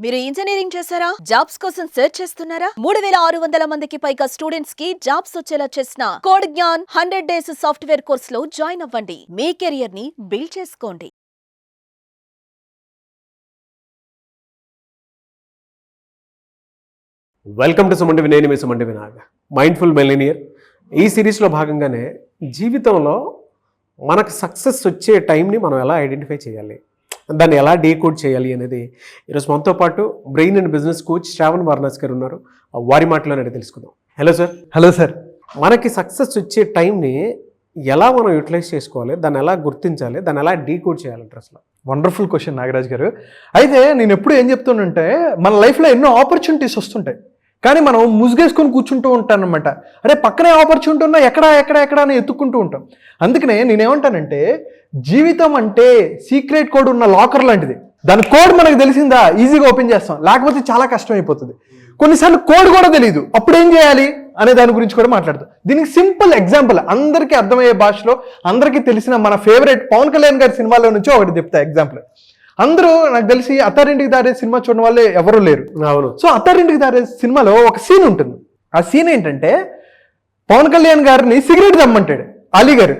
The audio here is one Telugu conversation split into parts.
మీరు ఇంజనీరింగ్ చేశారా? జాబ్స్ కోసం సెర్చ్ చేస్తున్నారా? 3600 మందికి పైగా స్టూడెంట్స్ కి జాబ్స్ వచ్చేలా చేసిన code Gyan 100 days software course లో జాయిన్ అవ్వండి. మీ కెరియర్ ని బిల్డ్ చేసుకోండి. వెల్కమ్ టు సుమండి నేను మీ సుమండి వినాగ్. మైండ్ఫుల్ మిలినియర్ ఈ సిరీస్లో భాగంగానే జీవితంలో మనకు సక్సెస్ వచ్చే టైంని మనం ఎలా ఐడెంటిఫై చేయాలి, దాన్ని ఎలా డీకోడ్ చేయాలి అనేది ఈరోజు మనతో పాటు brain and business coach Shravan Varanasi గారు ఉన్నారు. వారి మాటలోనే తెలుసుకుందాం. Hello sir. Hello sir. మనకి సక్సెస్ వచ్చే టైంని ఎలా మనం యూటిలైజ్ చేసుకోవాలి, దాన్ని ఎలా గుర్తించాలి, దాన్ని ఎలా డీకోడ్ చేయాలంటారు అసలు? వండర్ఫుల్ క్వశ్చన్ నాగరాజ్ గారు. అయితే నేను ఎప్పుడు ఏం చెప్తానంటే, మన లైఫ్లో ఎన్నో ఆపర్చునిటీస్ వస్తుంటాయి, కానీ మనం ముసుగేసుకొని కూర్చుంటూ ఉంటాను అనమాట. అరే పక్కనే ఆపర్చునిటీ ఉన్నా ఎక్కడ అని ఎత్తుక్కుంటూ ఉంటాం. అందుకనే నేనేమంటానంటే, జీవితం అంటే సీక్రెట్ కోడ్ ఉన్న లాకర్ లాంటిది. దాని కోడ్ మనకు తెలిసిందా ఈజీగా ఓపెన్ చేస్తాం, లేకపోతే చాలా కష్టం అయిపోతుంది. కొన్నిసార్లు కోడ్ కూడా తెలియదు, అప్పుడు ఏం చేయాలి అనే దాని గురించి కూడా మాట్లాడతాం. దీనికి సింపుల్ ఎగ్జాంపుల్, అందరికీ అర్థమయ్యే భాషలో అందరికీ తెలిసిన మన ఫేవరెట్ పవన్ కళ్యాణ్ గారి సినిమాలో నుంచి ఒకటి చెప్తా ఎగ్జాంపుల్. అందరూ నాకు తెలిసి అత్తారింటికి దారే సినిమా చూడడం వాళ్ళే ఎవరు లేరు. అవును. సో అత్తారింటికి దారే సినిమాలో ఒక సీన్ ఉంటుంది. ఆ సీన్ ఏంటంటే, పవన్ కళ్యాణ్ గారిని సిగరెట్ దమ్మంటాడు అలీ గారు.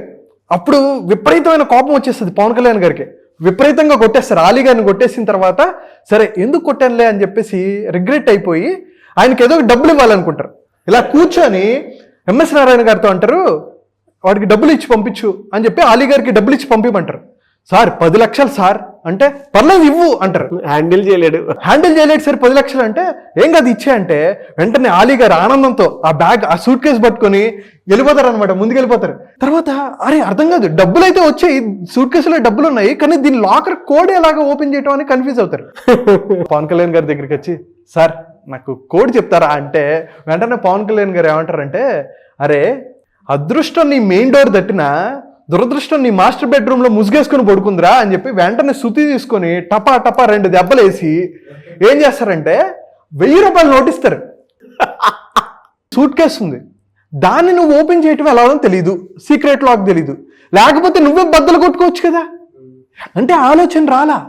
అప్పుడు విపరీతమైన కోపం వచ్చేస్తుంది పవన్ కళ్యాణ్ గారికి, విపరీతంగా కొట్టేస్తారు. అలీ గారిని కొట్టేసిన తర్వాత, సరే ఎందుకు కొట్టానులే అని చెప్పేసి రిగ్రెట్ అయిపోయి ఆయనకి ఏదో డబ్బులు ఇవ్వాలనుకుంటారు. ఇలా కూర్చొని ఎంఎస్ నారాయణ గారితో అంటారు, వాడికి డబ్బులు ఇచ్చి పంపించు అని చెప్పి అలీ గారికి డబ్బులు ఇచ్చి పంపించమంటారు. సార్ 10 లక్షలు సార్ అంటే, పర్లేదు ఇవ్వు అంటారు. హ్యాండిల్ చేయలేడు సార్ 10 లక్షలు అంటే, ఏం కాదు ఇచ్చే అంటే, వెంటనే అలీ గారు ఆనందంతో ఆ బ్యాగ్ ఆ సూట్ కేసు పట్టుకొని వెళ్ళిపోతారు అనమాట, ముందుకు వెళ్ళిపోతారు. తర్వాత అరే అర్థం కాదు, డబ్బులు అయితే వచ్చాయి, సూట్ కేసులో డబ్బులు ఉన్నాయి, కానీ దీని లాకర్ కోడ్ ఎలాగా ఓపెన్ చేయటం అని కన్ఫ్యూజ్ అవుతారు. పవన్ కళ్యాణ్ గారి దగ్గరికి వచ్చి, సార్ నాకు కోడ్ చెప్తారా అంటే, వెంటనే పవన్ కళ్యాణ్ గారు ఏమంటారంటే, అరే అదృష్టం నీ మెయిన్ డోర్ తట్టినా, దురదృష్టం నీ మాస్టర్ బెడ్రూమ్లో ముసుగేసుకుని పడుకుందిరా అని చెప్పి వెంటనే శుతి తీసుకొని టపా 2 దెబ్బలు వేసి ఏం చేస్తారంటే, 1000 రూపాయలు నోటిస్తారు. సూట్ కేసు ఉంది, దాన్ని నువ్వు ఓపెన్ చేయటం ఎలా తెలియదు, సీక్రెట్ లాక్ తెలీదు, లేకపోతే నువ్వే బద్దలు కొట్టుకోవచ్చు కదా అంటే ఆలోచన రాలా.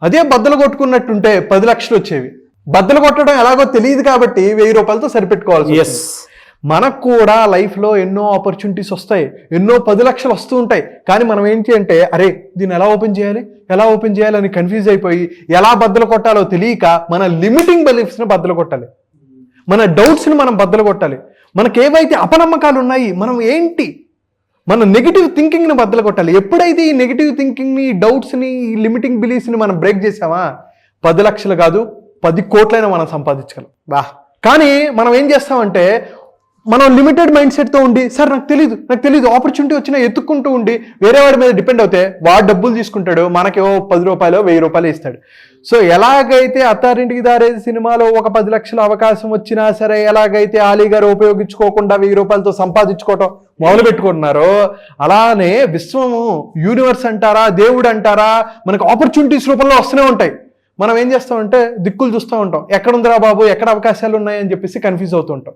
అదే బద్దలు కొట్టుకున్నట్టుంటే 10 లక్షలు వచ్చేవి. బద్దలు కొట్టడం ఎలాగో తెలియదు కాబట్టి 1000 రూపాయలతో సరిపెట్టుకోవాలి. మనకు కూడా లైఫ్లో ఎన్నో ఆపర్చునిటీస్ వస్తాయి, ఎన్నో 10 లక్షలు వస్తూ ఉంటాయి, కానీ మనం ఏంటి అంటే, అరే దీన్ని ఎలా ఓపెన్ చేయాలి అని కన్ఫ్యూజ్ అయిపోయి ఎలా బద్దలు కొట్టాలో తెలియక మన లిమిటింగ్ బిలీఫ్స్ని బద్దలు కొట్టాలి, మన డౌట్స్ని మనం బద్దలు కొట్టాలి. మనకు ఏవైతే అపనమ్మకాలు ఉన్నాయి, మనం ఏంటి మన నెగిటివ్ థింకింగ్ని బద్దలు కొట్టాలి. ఎప్పుడైతే ఈ నెగిటివ్ థింకింగ్ని, డౌట్స్ని, ఈ లిమిటింగ్ బిలీఫ్స్ని మనం బ్రేక్ చేసామా, 10 లక్షలు కాదు 10 కోట్లైనా మనం సంపాదించగలం. కానీ మనం ఏం చేస్తామంటే, మనం లిమిటెడ్ మైండ్ సెట్తో ఉండి, సార్ నాకు తెలీదు ఆపర్చునిటీ వచ్చినా ఎత్తుక్కుంటూ ఉండి వేరే వాడి మీద డిపెండ్ అవుతే వాడు డబ్బులు తీసుకుంటాడు, మనకేవో 10 రూపాయలు 1000 రూపాయలు ఇస్తాడు. సో ఎలాగైతే అత్తారింటికి దారే సినిమాలో ఒక 10 లక్షల అవకాశం వచ్చినా సరే, ఎలాగైతే అలీ గారు ఉపయోగించుకోకుండా 1000 రూపాయలతో సంపాదించుకోవటం మొదలు పెట్టుకుంటున్నారో, అలానే విశ్వము, యూనివర్స్ అంటారా, దేవుడు అంటారా, మనకు ఆపర్చునిటీస్ రూపంలో వస్తూనే ఉంటాయి. మనం ఏం చేస్తామంటే దిక్కులు చూస్తూ ఉంటాం, ఎక్కడుందిరా బాబు, ఎక్కడ అవకాశాలు ఉన్నాయని చెప్పేసి కన్ఫ్యూజ్ అవుతూ ఉంటాం.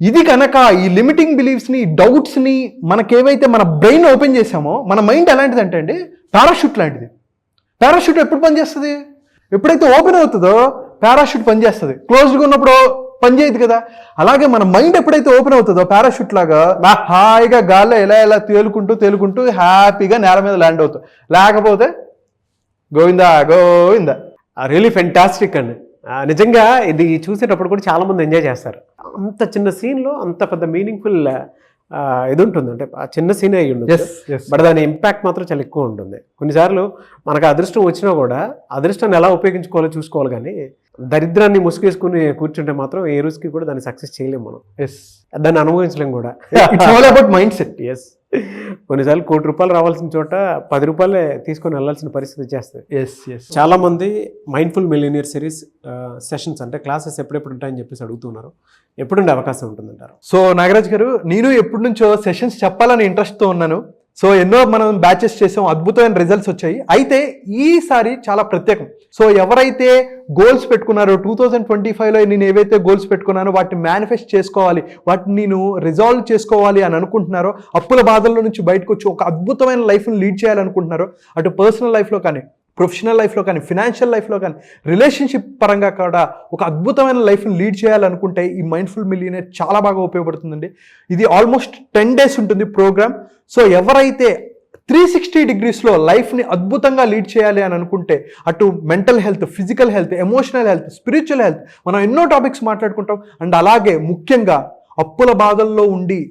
ఇది కనుక ఈ లిమిటింగ్ బిలీఫ్స్ని, డౌట్స్ని మనకేవైతే మన బ్రెయిన్ ఓపెన్ చేసామో, మన మైండ్ ఎలాంటిది అంటే అండి, పారాషూట్ లాంటిది. పారాషూట్ ఎప్పుడు పనిచేస్తుంది? ఎప్పుడైతే ఓపెన్ అవుతుందో పారాషూట్ పనిచేస్తుంది, క్లోజ్డ్గా ఉన్నప్పుడు పనిచేయదు కదా. అలాగే మన మైండ్ ఎప్పుడైతే ఓపెన్ అవుతుందో పారాషూట్ లాగా హాయిగా గాల్లో ఎలా తేలుకుంటూ హ్యాపీగా నేల మీద ల్యాండ్ అవుతుంది. లేకపోతే గోవిందా. రియలీ ఫెంటాస్టిక్ అండి. నిజంగా ఇది చూసేటప్పుడు కూడా చాలా మంది ఎంజాయ్ చేస్తారు. అంత చిన్న సీన్లో అంత పెద్ద మీనింగ్ఫుల్ ఇది ఉంటుంది, అంటే ఆ చిన్న సీన్ అయ్యి ఉంటుంది, బట్ దాని ఇంపాక్ట్ మాత్రం చాలా ఎక్కువ ఉంటుంది. కొన్నిసార్లు మనకు అదృష్టం వచ్చినా కూడా అదృష్టాన్ని ఎలా ఉపయోగించుకోవాలో చూసుకోవాలి, కానీ దరిద్రాన్ని ముసుగేసుకుని కూర్చుంటే మాత్రం ఏ రోజుకి కూడా దాన్ని సక్సెస్ చేయలేము మనం. దాన్ని అనుభవించలేము కూడా. It's all about mind set. కొన్నిసార్లు 1 కోటి రూపాయలు రావాల్సిన చోట 10 రూపాయలే తీసుకొని వెళ్ళాల్సిన పరిస్థితి వచ్చేస్తుంది. చాలా మంది మైండ్ఫుల్ మిలియనియర్ సిరీస్ సెషన్స్ అంటే క్లాసెస్ ఎప్పుడెప్పుడు ఉంటాయని చెప్పేసి అడుగుతున్నారు. ఎప్పుడుండే అవకాశం ఉంటుందంటారు? సో నాగరాజ్ గారు, నేను ఎప్పటి నుంచో సెషన్స్ చెప్పాలని ఇంట్రెస్ట్తో ఉన్నాను. సో ఎన్నో మనం బ్యాచెస్ చేసాం, అద్భుతమైన రిజల్ట్స్ వచ్చాయి. అయితే ఈసారి చాలా ప్రత్యేకం. సో ఎవరైతే గోల్స్ పెట్టుకున్నారో 2025లో నేను ఏవైతే గోల్స్ పెట్టుకున్నానో వాటిని మేనిఫెస్ట్ చేసుకోవాలి, వాటిని నేను రిజాల్వ్ చేసుకోవాలి అని అనుకుంటున్నారో, అప్పుల బాధల్లో నుంచి బయటకు వచ్చి ఒక అద్భుతమైన లైఫ్ని లీడ్ చేయాలనుకుంటున్నారో, అటు పర్సనల్ లైఫ్లో కానీ ప్రొఫెషనల్ లైఫ్లో కానీ ఫినాన్షియల్ లైఫ్లో కానీ రిలేషన్షిప్ పరంగా కూడా ఒక అద్భుతమైన లైఫ్ని లీడ్ చేయాలనుకుంటే ఈ మైండ్ఫుల్ మిలియనేర్ చాలా బాగా ఉపయోగపడుతుందండి. ఇది ఆల్మోస్ట్ 10 days ఉంటుంది ప్రోగ్రామ్. సో ఎవరైతే 360 degreesలో లైఫ్ని అద్భుతంగా లీడ్ చేయాలి అని అనుకుంటే అటు mental health, physical health, emotional health, spiritual health, మనం ఎన్నో టాపిక్స్ మాట్లాడుకుంటాం. అండ్ అలాగే ముఖ్యంగా అప్పుల బాధల్లో ఉండి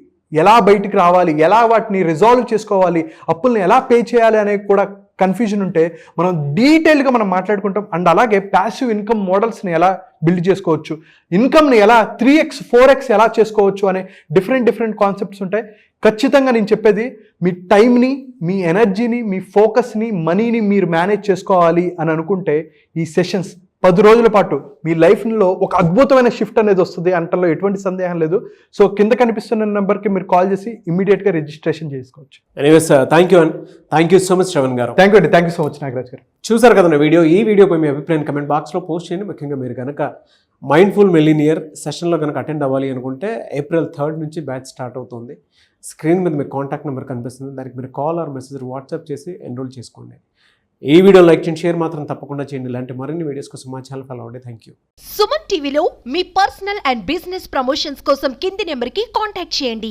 ఎలా బయటికి రావాలి, ఎలా వాటిని రిజాల్వ్ చేసుకోవాలి, అప్పుల్ని ఎలా పే చేయాలి అనేది కూడా కన్ఫ్యూజన్ ఉంటే మనం డీటెయిల్గా మనం మాట్లాడుకుంటాం. అండ్ అలాగే ప్యాసివ్ ఇన్కమ్ మోడల్స్ని ఎలా బిల్డ్ చేసుకోవచ్చు, ఇన్కమ్ని ఎలా 3x 4x ఎలా చేసుకోవచ్చు అనే డిఫరెంట్ కాన్సెప్ట్స్ ఉంటాయి. ఖచ్చితంగా నేను చెప్పేది మీ టైంని, మీ ఎనర్జీని, మీ ఫోకస్ని, మనీని మీరు మేనేజ్ చేసుకోవాలి అని అనుకుంటే ఈ సెషన్స్ 10 రోజుల పాటు మీ లైఫ్లో ఒక అద్భుతమైన షిఫ్ట్ అనేది వస్తుంది అంటలో ఎటువంటి సందేహం లేదు. సో కింద కనిపిస్తున్న నెంబర్కి మీరు కాల్ చేసి ఇమీడియట్గా రిజిస్ట్రేషన్ చేసుకోవచ్చు. Anyways thank you so much Shravan గారు. Thank you so much Nagaraj గారు. చూసారు కదా ఈ వీడియోపై మీ అభిప్రాయం కమెంట్ బాక్స్లో పోస్ట్ చేయండి. ముఖ్యంగా మీరు కనుక మైండ్ఫుల్ మిలినియర్ సెషన్లో కనుక అటెండ్ అవ్వాలి అనుకుంటే April 3rd నుంచి బ్యాచ్ స్టార్ట్ అవుతుంది. స్క్రీన్ మీద మీకు కాంటాక్ట్ నెంబర్ కనిపిస్తుంది, దానికి మీరు కాల్ ఆర్ మెసేజ్ వాట్సాప్ చేసి ఎన్రోల్ చేసుకోండి. ఈ వీడియో లైక్ చేయండి, షేర్ మాత్రం తప్పకుండా చేయండి. ఇలాంటి మరిన్ని వీడియోస్ కోసం మా ఛానల్ ఫాలో అవ్వండి. Thank you. సుమన్ టీవీలో మీ పర్సనల్ అండ్ బిజినెస్ ప్రమోషన్స్ కోసం కింది నెంబర్కి కాంటాక్ట్ చేయండి.